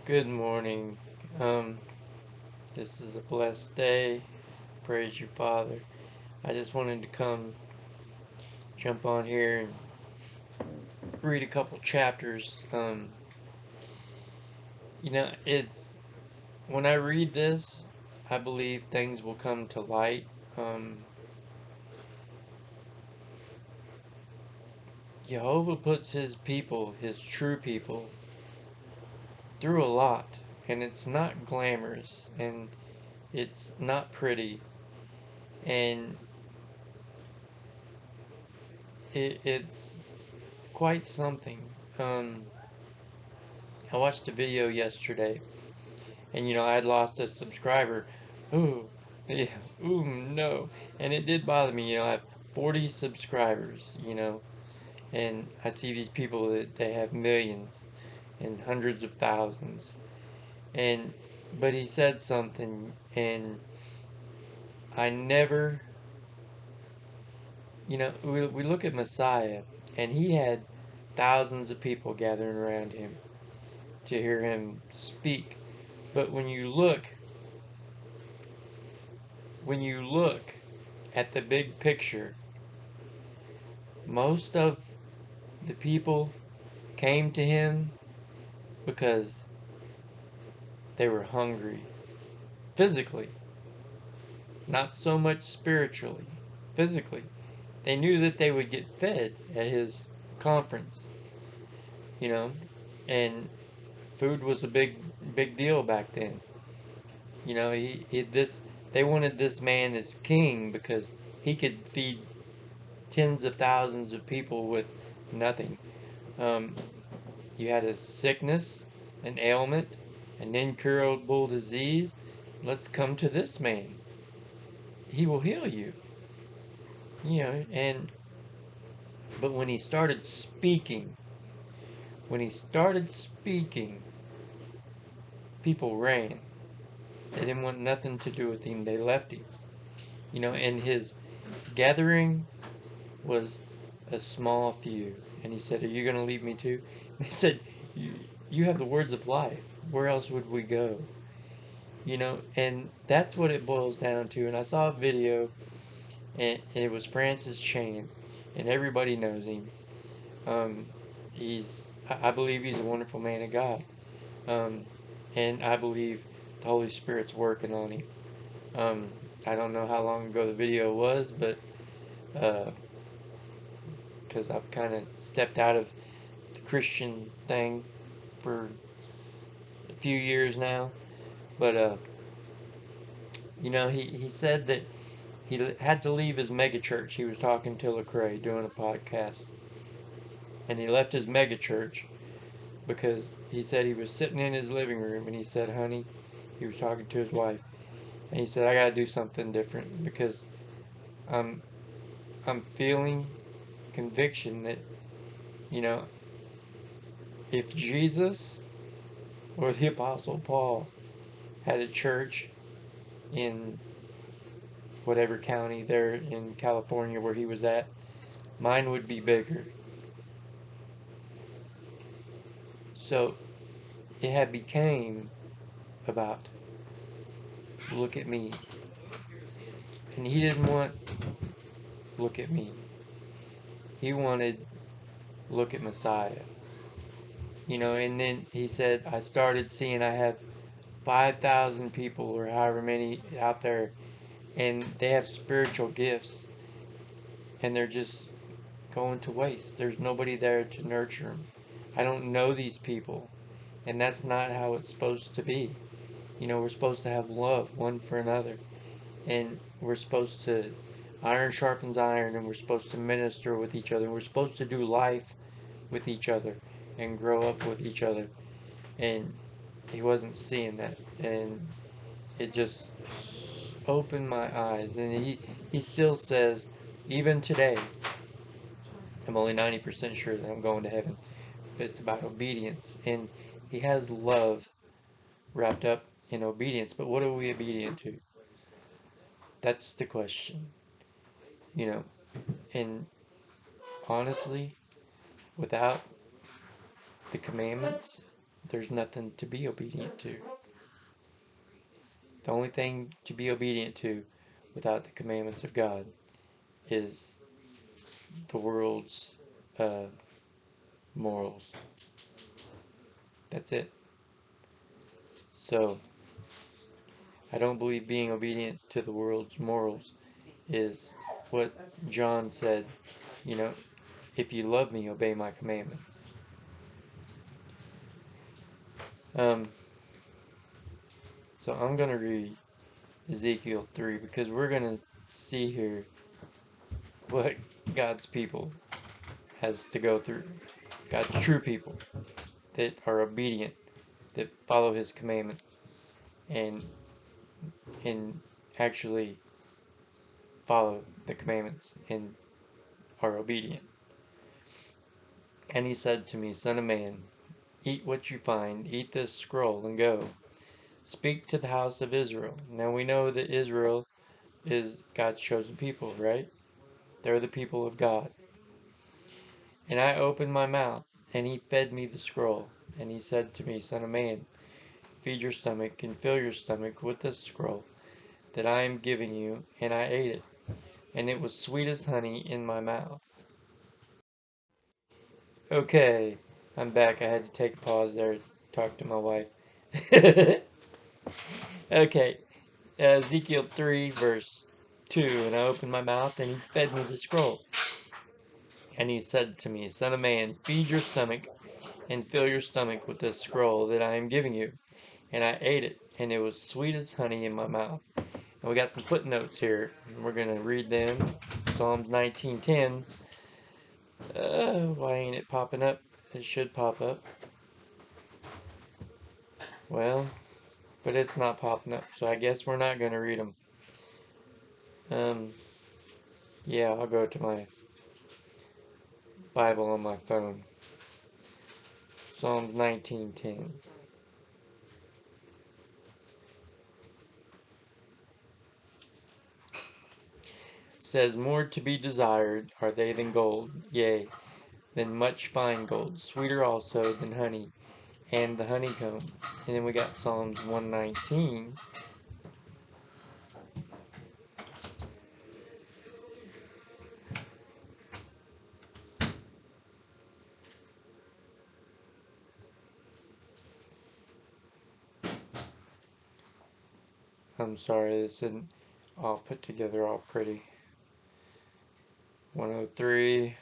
Good morning. Um, this is a blessed day. Praise you, Father. I just wanted to jump on here and read a couple chapters. It's when I read this, I believe things will come to light. Um, Jehovah puts his people, his true people, through a lot, and it's not glamorous, and it's not pretty, and it's quite something. Um, I watched a video yesterday, and I had lost a subscriber. Ooh, yeah, ooh, no. And it did bother me. I have 40 subscribers, and I see these people that they have millions and hundreds of thousands. And, but he said something, and I never, we look at Messiah, and he had thousands of people gathering around him to hear him speak. But when you look at the big picture, most of the people came to him because they were hungry physically, not so much spiritually. Physically, they knew that they would get fed at his conference, you know, and food was a big deal back then. He they wanted this man as king because he could feed tens of thousands of people with nothing. Um, You had a sickness, an ailment, an incurable disease. Let's come to this man. He will heal you. And but when he started speaking, people ran. They didn't want nothing to do with him. They left him. And his gathering was a small few. And he said, "Are you going to leave me too?" And they said, "You have the words of life. Where else would we go?" And that's what it boils down to. And I saw a video, and it was Francis Chan, and everybody knows him. Um, I believe he's a wonderful man of God, um, and I believe the Holy Spirit's working on him. Um, I don't know how long ago the video was, but because I've kind of stepped out of the Christian thing for a few years now, but he said that he had to leave his megachurch. He was talking to Lecrae doing a podcast, and he left his megachurch because he said he was sitting in his living room, and he said, "Honey," he was talking to his wife, and he said, "I gotta do something different because I'm I'm feeling conviction that you know if Jesus or the Apostle Paul had a church in whatever county there in California where he was at, mine would be bigger." So it had became about look at me. And he didn't want look at me. He wanted look at Messiah. And then he said, I started seeing I have 5,000 people or however many out there, and they have spiritual gifts, and they're just going to waste. There's nobody there to nurture them. I don't know these people, and that's not how it's supposed to be. We're supposed to have love one for another, and we're supposed to iron sharpens iron, and we're supposed to minister with each other, and we're supposed to do life with each other and grow up with each other. And he wasn't seeing that, and it just opened my eyes. And he still says, even today, I'm only 90% sure that I'm going to heaven, but it's about obedience. And he has love wrapped up in obedience, but what are we obedient to? That's the question. you know and honestly, without the commandments, there's nothing to be obedient to. The only thing to be obedient to without the commandments of God is the world's uh, morals. That's it. So, I don't believe being obedient to the world's morals is what John said, you know, if you love me, obey my commandments. So I'm going to read Ezekiel 3 because we're going to see here what God's people has to go through. God's true people that are obedient, that follow his commandments, and actually follow the commandments and are obedient. And he said to me, Son of man, eat what you find, eat this scroll, and go. Speak to the house of Israel. Now we know that Israel is God's chosen people, right? They're the people of God. And I opened my mouth, and he fed me the scroll. And he said to me, Son of man, feed your stomach and fill your stomach with this scroll that I am giving you. And I ate it, and it was sweet as honey in my mouth. Okay, I'm back. I had to take a pause there to talk to my wife. Okay, Ezekiel 3, verse 2. And I opened my mouth, and he fed me the scroll. And he said to me, Son of man, feed your stomach and fill your stomach with this scroll that I am giving you. And I ate it, and it was sweet as honey in my mouth. And we got some footnotes here, and we're going to read them. Psalms 19:10. Why ain't it popping up? It should pop up. Well, but it's not popping up, so I guess we're not going to read them. Yeah, I'll go to my Bible on my phone. Psalms 19:10. Says, more to be desired are they than gold, yea, than much fine gold, sweeter also than honey and the honeycomb. And then we got Psalms 119. I'm sorry, this isn't all put together all pretty. 103.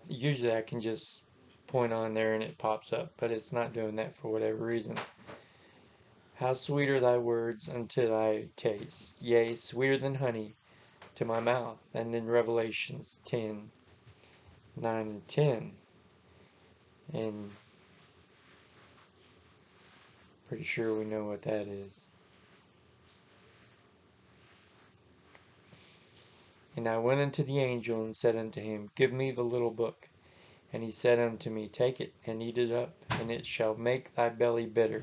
Usually I can just point on there and it pops up, but it's not doing that for whatever reason. How sweet are thy words unto thy taste, yea, sweeter than honey to my mouth. And then Revelations 10, 9 and 10. And pretty sure we know what that is. And I went unto the angel and said unto him, Give me the little book. And he said unto me, Take it and eat it up, and it shall make thy belly bitter,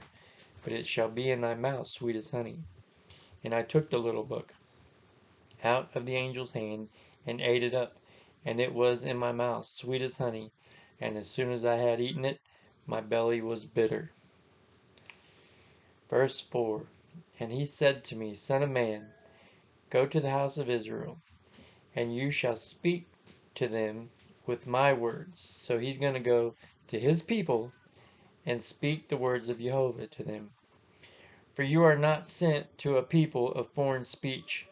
but it shall be in thy mouth sweet as honey. And I took the little book out of the angel's hand and ate it up, and it was in my mouth sweet as honey. And as soon as I had eaten it, my belly was bitter. Verse 4. And he said to me, Son of man, go to the house of Israel, and you shall speak to them with my words. So he's going to go to his people and speak the words of Jehovah to them. For you are not sent to a people of foreign speech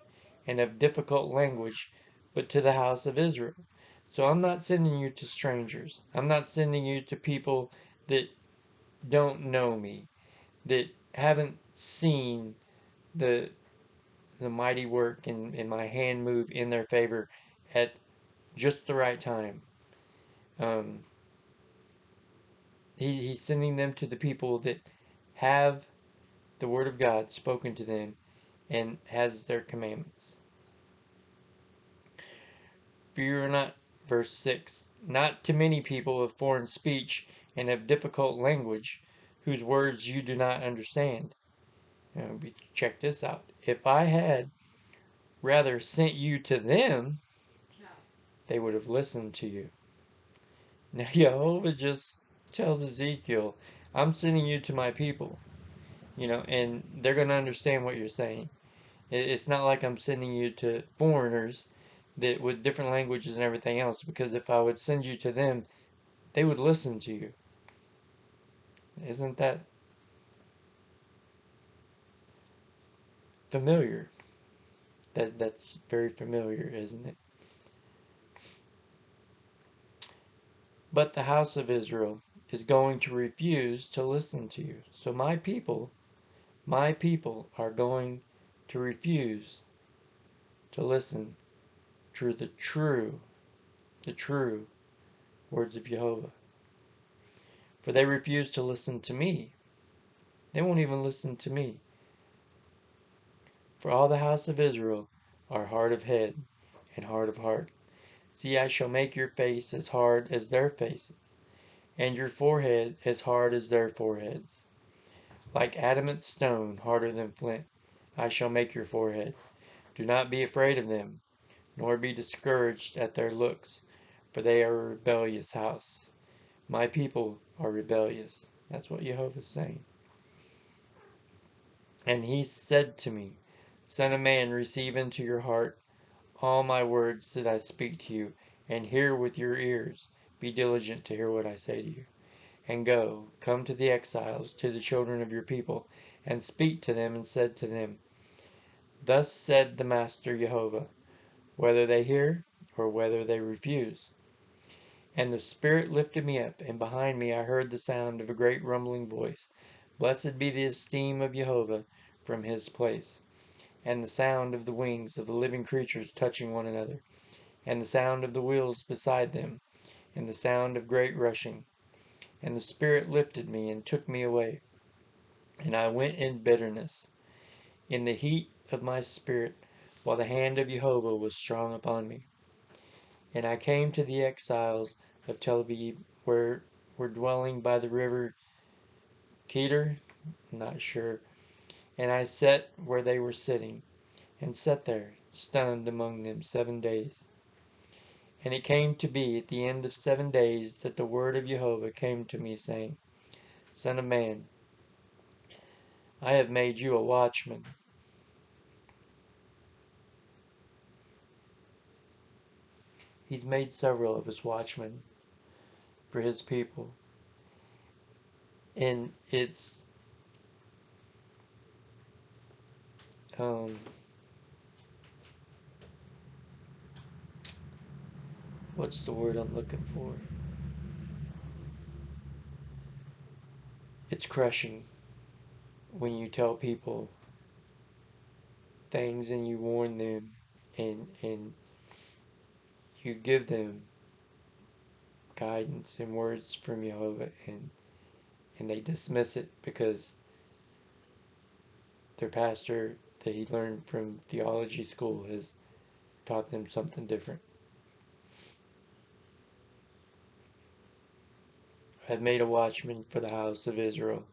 and of difficult language, but to the house of Israel. So I'm not sending you to strangers. I'm not sending you to people that don't know me, that haven't seen the mighty work and my hand move in their favor at just the right time. He's sending them to the people that have the word of God spoken to them and has their commandments. For you are not, verse 6, not to many people of foreign speech and of difficult language, whose words you do not understand. Now, check this out. If I had rather sent you to them, they would have listened to you. Now, Jehovah just tells Ezekiel, I'm sending you to my people, and they're going to understand what you're saying. It's not like I'm sending you to foreigners that with different languages and everything else, because if I would send you to them, they would listen to you. Isn't that familiar? That's very familiar, isn't it? But the house of Israel is going to refuse to listen to you. So my people are going to refuse to listen to the true words of Jehovah. For they refuse to listen to me. They won't even listen to me. For all the house of Israel are hard of head and hard of heart. See, I shall make your face as hard as their faces, and your forehead as hard as their foreheads. Like adamant stone, harder than flint, I shall make your forehead. Do not be afraid of them, nor be discouraged at their looks, for they are a rebellious house. My people are rebellious. That's what Jehovah's saying. And he said to me, Son of man, receive into your heart all my words that I speak to you, and hear with your ears. Be diligent to hear what I say to you. And go, come to the exiles, to the children of your people, and speak to them, and said to them, Thus said the Master Jehovah, whether they hear or whether they refuse. And the Spirit lifted me up, and behind me I heard the sound of a great rumbling voice. Blessed be the esteem of Jehovah from his place, and the sound of the wings of the living creatures touching one another, and the sound of the wheels beside them, and the sound of great rushing. And the Spirit lifted me and took me away, and I went in bitterness, in the heat of my spirit, while the hand of Jehovah was strong upon me. And I came to the exiles of Tel Aviv, where were dwelling by the river Kedar, I'm not sure, and I sat where they were sitting, and sat there, stunned among them 7 days. And it came to be at the end of 7 days that the word of Jehovah came to me, saying, Son of man, I have made you a watchman. He's made several of us watchmen for his people. And it's what's the word I'm looking for? It's crushing when you tell people things and you warn them and you give them guidance and words from Jehovah and they dismiss it because their pastor that he learned from theology school has taught them something different. I've made a watchman for the house of Israel.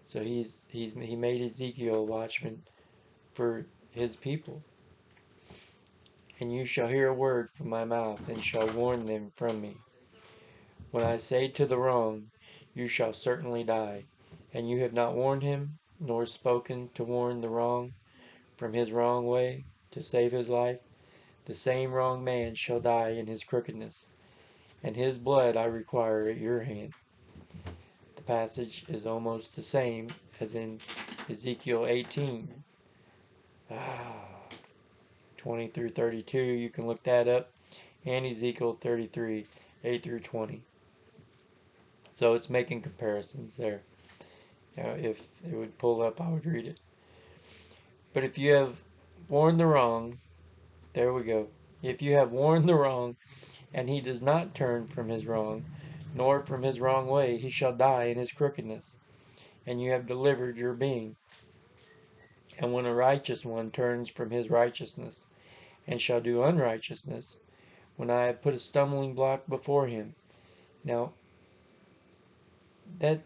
So he made Ezekiel a watchman for his people. And you shall hear a word from my mouth, and shall warn them from me. When I say to the wrong, you shall certainly die, and you have not warned him, nor spoken to warn the wrong from his wrong way, to save his life, the same wrong man shall die in his crookedness, and his blood I require at your hand. The passage is almost the same as in Ezekiel 18. 20 through 32, you can look that up, and Ezekiel 33, 8 through 20. So it's making comparisons there. If it would pull up, I would read it. But if you have warned the wrong, there we go. If you have warned the wrong, and he does not turn from his wrong, nor from his wrong way, he shall die in his crookedness, and you have delivered your being. And when a righteous one turns from his righteousness, and shall do unrighteousness, when I have put a stumbling block before him. Now, that,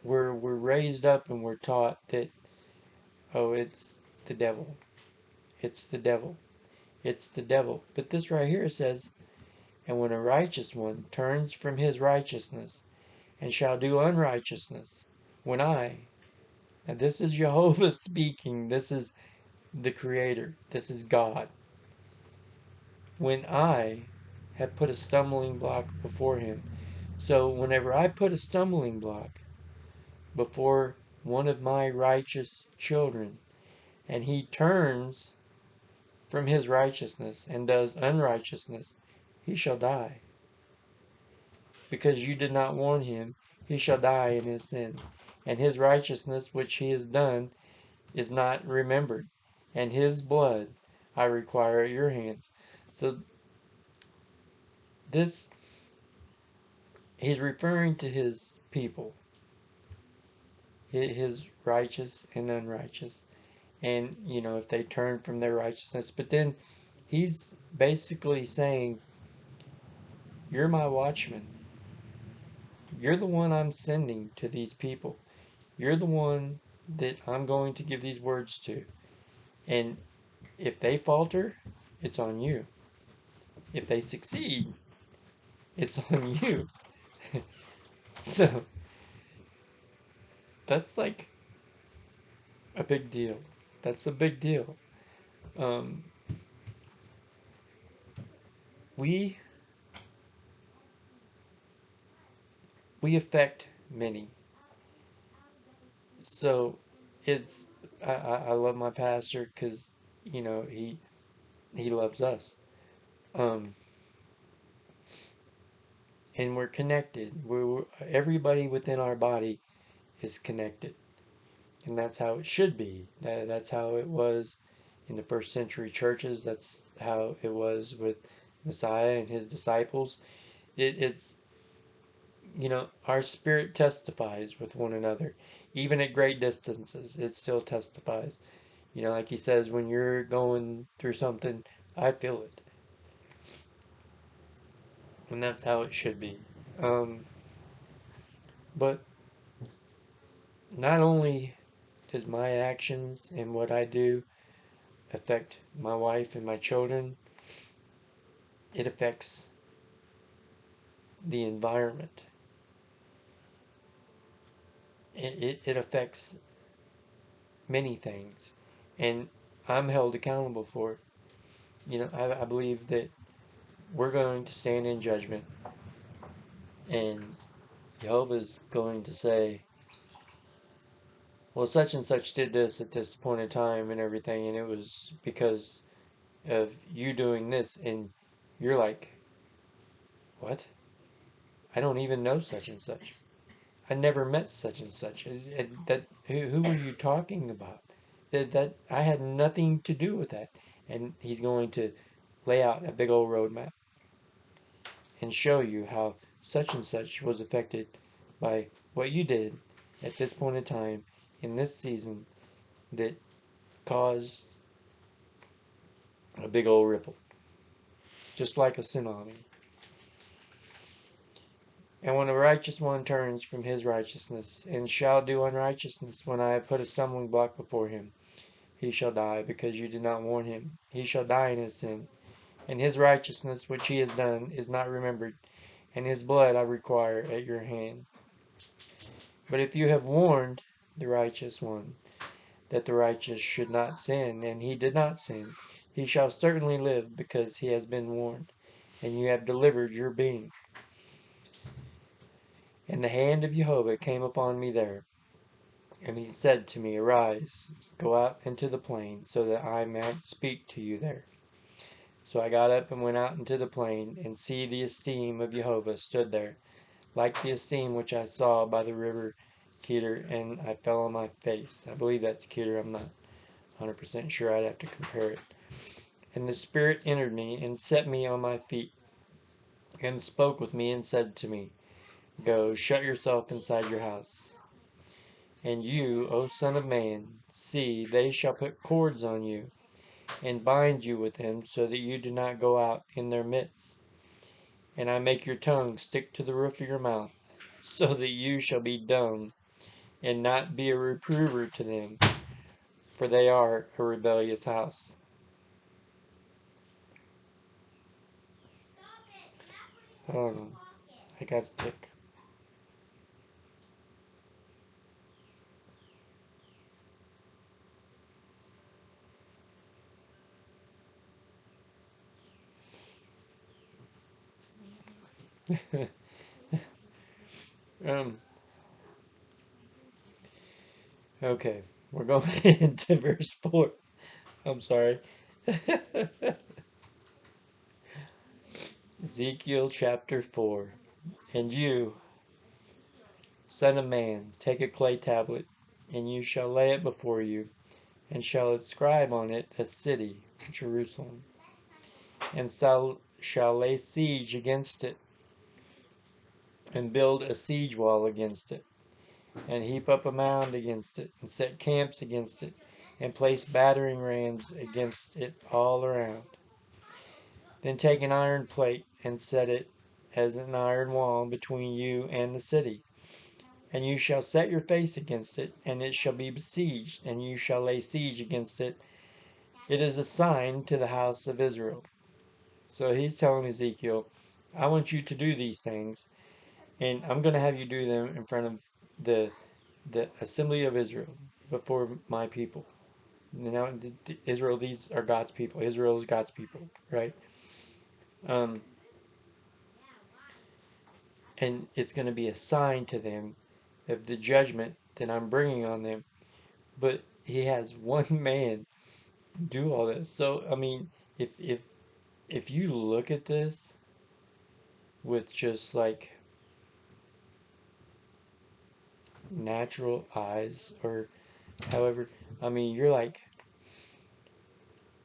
we're raised up and we're taught that, oh, it's the devil. It's the devil. It's the devil. But this right here says, And when a righteous one turns from his righteousness and shall do unrighteousness, when and this is Jehovah speaking, this is the Creator, this is God, when I have put a stumbling block before him. So whenever I put a stumbling block before one of my righteous children, and he turns from his righteousness and does unrighteousness, he shall die. Because you did not warn him, he shall die in his sin. And his righteousness which he has done is not remembered. And his blood I require at your hands. So this, he's referring to his people, his righteous and unrighteous. And, if they turn from their righteousness. But then he's basically saying, you're my watchman. You're the one I'm sending to these people. You're the one that I'm going to give these words to. And if they falter, it's on you. If they succeed, it's on you. So that's like a big deal. That's a big deal. Um, we we affect many. So it's I love my pastor because he loves us. Um, and we're connected. Everybody within our body is connected, and that's how it should be. That's how it was in the first century churches. That's how it was with Messiah and his disciples. It's our spirit testifies with one another, even at great distances. It still testifies. Like he says, when you're going through something, I feel it, and that's how it should be. Um, but not only does my actions and what I do affect my wife and my children, it affects the environment. It affects many things, and I'm held accountable for it. I believe that we're going to stand in judgment, and Jehovah's going to say, well, such and such did this at this point in time and everything, and it was because of you doing this, and you're like, what? I don't even know such and such. I never met such and such. Who were you talking about? That I had nothing to do with that. And he's going to lay out a big old roadmap and show you how such and such was affected by what you did at this point in time in this season that caused a big old ripple, just like a tsunami. And when a righteous one turns from his righteousness and shall do unrighteousness, when I have put a stumbling block before him, he shall die, because you did not warn him. He shall die in his sin, and his righteousness which he has done is not remembered, and his blood I require at your hand. But if you have warned the righteous one that the righteous should not sin, and he did not sin, he shall certainly live, because he has been warned, and you have delivered your being. And the hand of Jehovah came upon me there, and he said to me, arise, go out into the plain, so that I might speak to you there. So I got up and went out into the plain, and see, the esteem of Jehovah stood there, like the esteem which I saw by the river Kedar, and I fell on my face. I believe that's Kedar, I'm not 100% sure, I'd have to compare it. And the Spirit entered me, and set me on my feet, and spoke with me, and said to me, go, shut yourself inside your house. And you, O son of man, see, they shall put cords on you, and bind you with them, so that you do not go out in their midst. And I make your tongue stick to the roof of your mouth, so that you shall be dumb, and not be a reprover to them, for they are a rebellious house. Hold on. I got a tick. um, okay, we're going into verse 4. I'm sorry. Ezekiel chapter 4. And you, son of man, take a clay tablet, and you shall lay it before you, and shall inscribe on it a city, Jerusalem, and shall lay siege against it, and build a siege wall against it, and heap up a mound against it, and set camps against it, and place battering rams against it all around. Then take an iron plate, and set it as an iron wall between you and the city. And you shall set your face against it, and it shall be besieged, and you shall lay siege against it. It is a sign to the house of Israel. So he's telling Ezekiel, I want you to do these things, and I'm going to have you do them in front of the assembly of Israel, before my people. You know, Israel, these are God's people. Israel is God's people, right? Um, and it's going to be a sign to them of the judgment that I'm bringing on them. But he has one man do all this. So I mean, if you look at this with just like natural eyes, or however, I mean, you're like,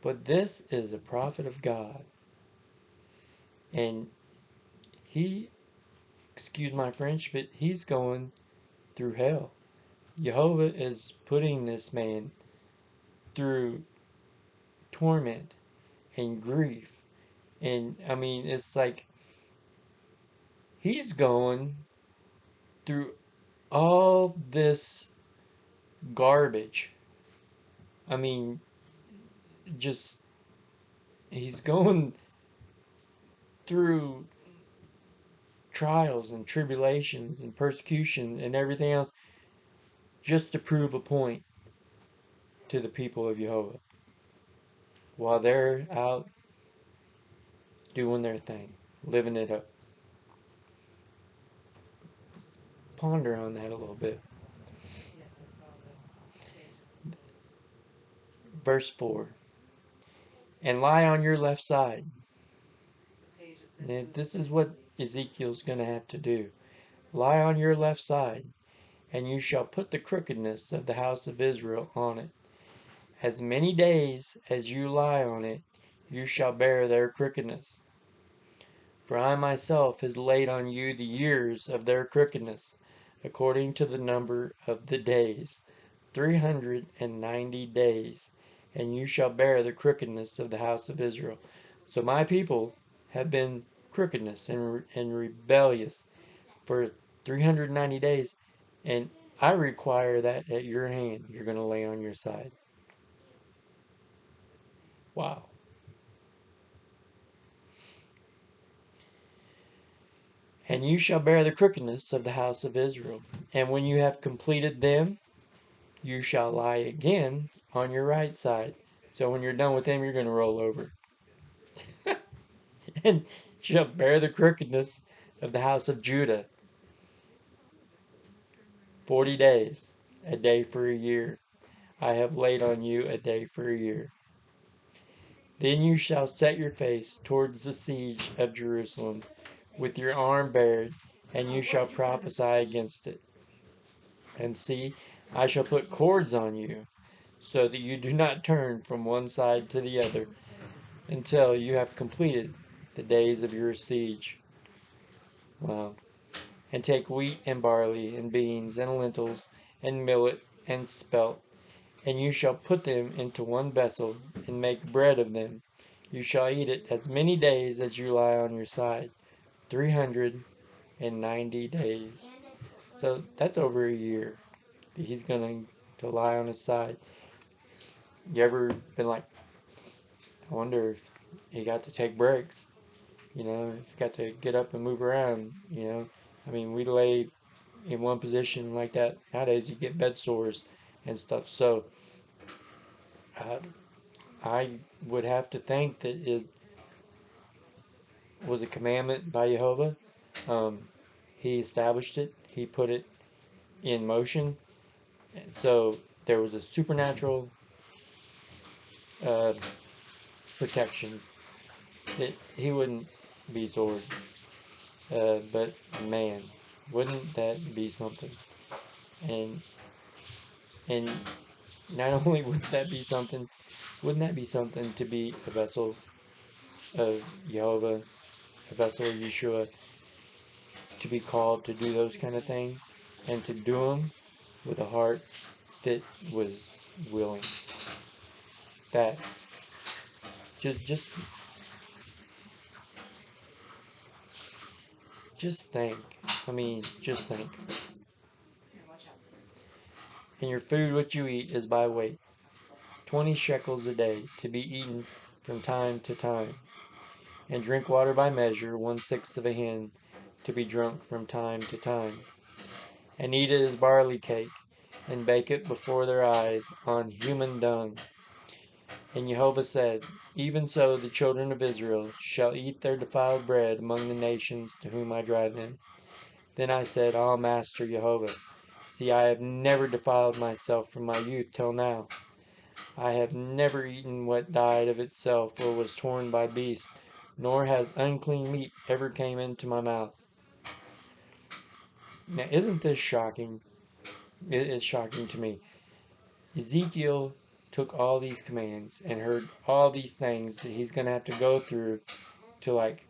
but this is a prophet of God, and he, excuse my French, but he's going through hell. Jehovah is putting this man through torment and grief. And I mean, it's like he's going through all this garbage. I mean, just he's going through trials and tribulations and persecution and everything else just to prove a point to the people of Jehovah while they're out doing their thing, living it up. Ponder on that a little bit. Verse 4. And lie on your left side. And this is what Ezekiel's going to have to do. Lie on your left side, and you shall put the crookedness of the house of Israel on it. As many days as you lie on it, you shall bear their crookedness. For I myself has laid on you the years of their crookedness, according to the number of the days, 390 days, and you shall bear the crookedness of the house of Israel. So my people have been crookedness and rebellious for 390 days, and I require that at your hand you're going to lay on your side. Wow. And you shall bear the crookedness of the house of Israel. And when you have completed them, you shall lie again on your right side. So when you're done with them, you're going to roll over. And shall bear the crookedness of the house of Judah 40 days, a day for a year. I have laid on you a day for a year. Then you shall set your face towards the siege of Jerusalem with your arm bared, and you shall prophesy against it. And see, I shall put cords on you, so that you do not turn from one side to the other until you have completed the days of your siege. Wow. And take wheat and barley and beans and lentils and millet and spelt, and you shall put them into one vessel and make bread of them. You shall eat it as many days as you lie on your side, 390 days. So that's over a year that he's going to lie on his side. You ever been like, I wonder if he got to take breaks? You know, you've got to get up and move around. You know, I mean, we lay in one position like that nowadays, you get bed sores and stuff. So uh, I would have to think that it was a commandment by Jehovah. Um, he established it. He put it in motion. So there was a supernatural uh, protection that he wouldn't be sword. But man, wouldn't that be something? And and not only would that be something, wouldn't that be something to be a vessel of Jehovah, a vessel of Yeshua, to be called to do those kind of things, and to do them with a heart that was willing. That just think. I mean, just think. And your food, what you eat, is by weight, 20 shekels a day, to be eaten from time to time. And drink water by measure, 1/6 of a hin, to be drunk from time to time. And eat it as barley cake, and bake it before their eyes on human dung. And Jehovah said, even so the children of Israel shall eat their defiled bread among the nations to whom I drive them. Then I said, Ah, Master Jehovah, see, I have never defiled myself from my youth till now. I have never eaten what died of itself or was torn by beasts, nor has unclean meat ever came into my mouth. Now, isn't this shocking? It is shocking to me. Ezekiel took all these commands and heard all these things that he's going to have to go through to like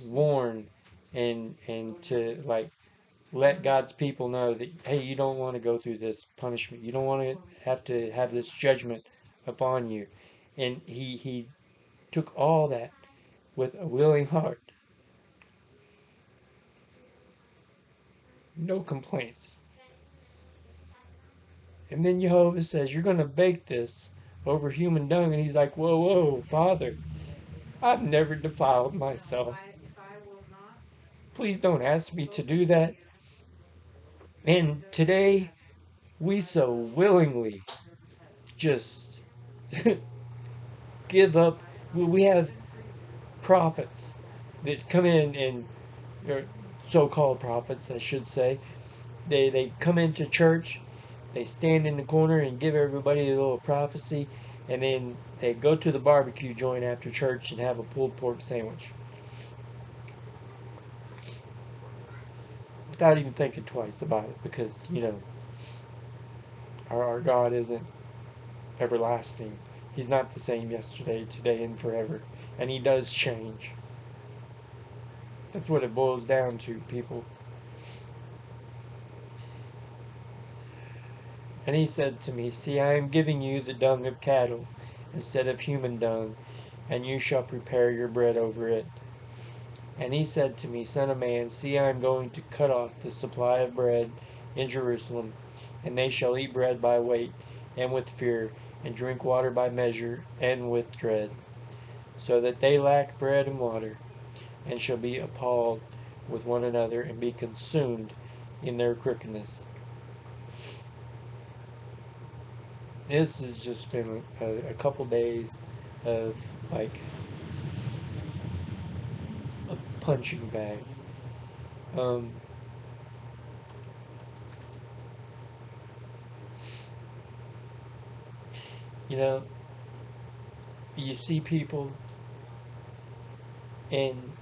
warn and to like let God's people know that, hey, you don't want to go through this punishment. You don't want to have this judgment upon you. And he took all that with a willing heart. No complaints. And then Jehovah says, you're going to bake this over human dung. And he's like, whoa, whoa, Father, I've never defiled myself. Please don't ask me to do that. And today, we so willingly just give up. We have prophets that come in and so-called prophets, I should say. They come into church, they stand in the corner and give everybody a little prophecy, and then they go to the barbecue joint after church and have a pulled pork sandwich. Without even thinking twice about it, because, you know, our God isn't everlasting. He's not the same yesterday, today, and forever. And he does change. That's what it boils down to, people. And he said to me, see, I am giving you the dung of cattle instead of human dung, and you shall prepare your bread over it. And he said to me, Son of man, see, I am going to cut off the supply of bread in Jerusalem, and they shall eat bread by weight, and with fear, and drink water by measure, and with dread, so that they lack bread and water, and shall be appalled with one another, and be consumed in their crookedness. This has just been a couple days of like a punching bag. Um, you know, you see people and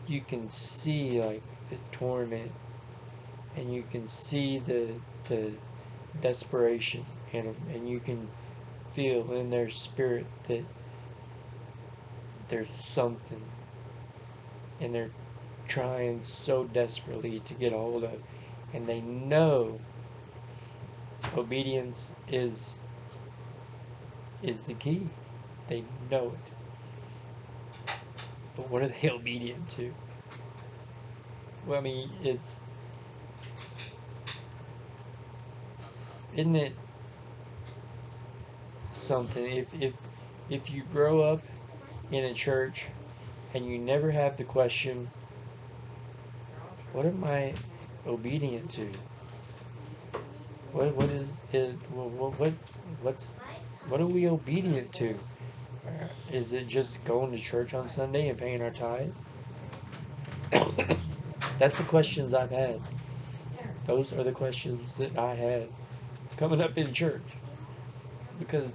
you can see like the torment, and you can see the desperation in them, and you can feel in their spirit that there's something, and they're trying so desperately to get a hold of, and they know obedience is the key. They know it. But what are they obedient to? Well, I mean, isn't it something if you grow up in a church and you never have the question, what am I obedient to? What is it? What are we obedient to? Is it just going to church on Sunday and paying our tithes? That's the questions I've had. Those are the questions that I had coming up in church, because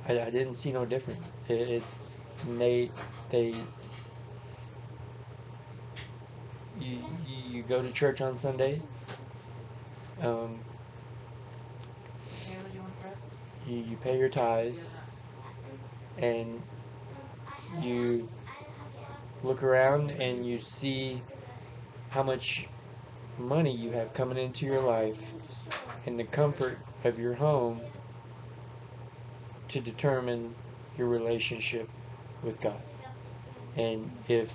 I didn't see no different. They you go to church on Sundays. You pay your tithes, and you look around and you see how much money you have coming into your life and the comfort of your home to determine your relationship with God. And if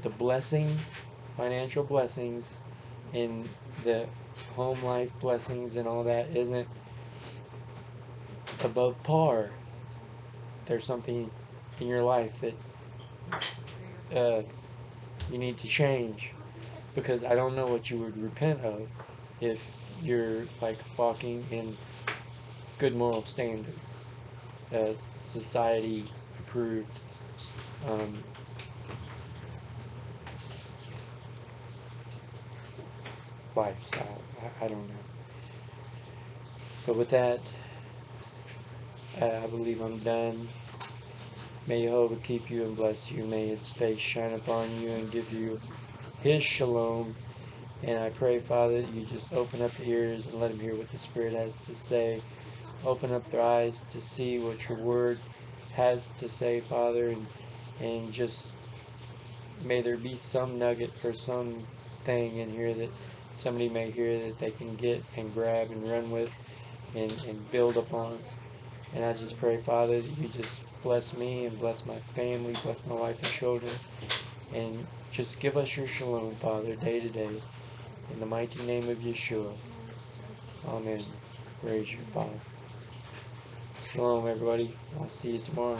the blessings, financial blessings, and the home life blessings and all that isn't above par, there's something in your life that you need to change, because I don't know what you would repent of if you're like walking in good moral standard, society approved lifestyle. I don't know. But with that, I believe I'm done. May Jehovah keep you and bless you. May His face shine upon you and give you His shalom. And I pray, Father, that you just open up the ears and let them hear what the Spirit has to say. Open up their eyes to see what your word has to say, Father, and just may there be some nugget or some thing in here that somebody may hear that they can get and grab and run with and build upon. And I just pray, Father, that you just bless me and bless my family, bless my wife and children, and just give us your shalom, Father, day to day. In the mighty name of Yeshua. Amen. Praise you, Father. Shalom, everybody. I'll see you tomorrow.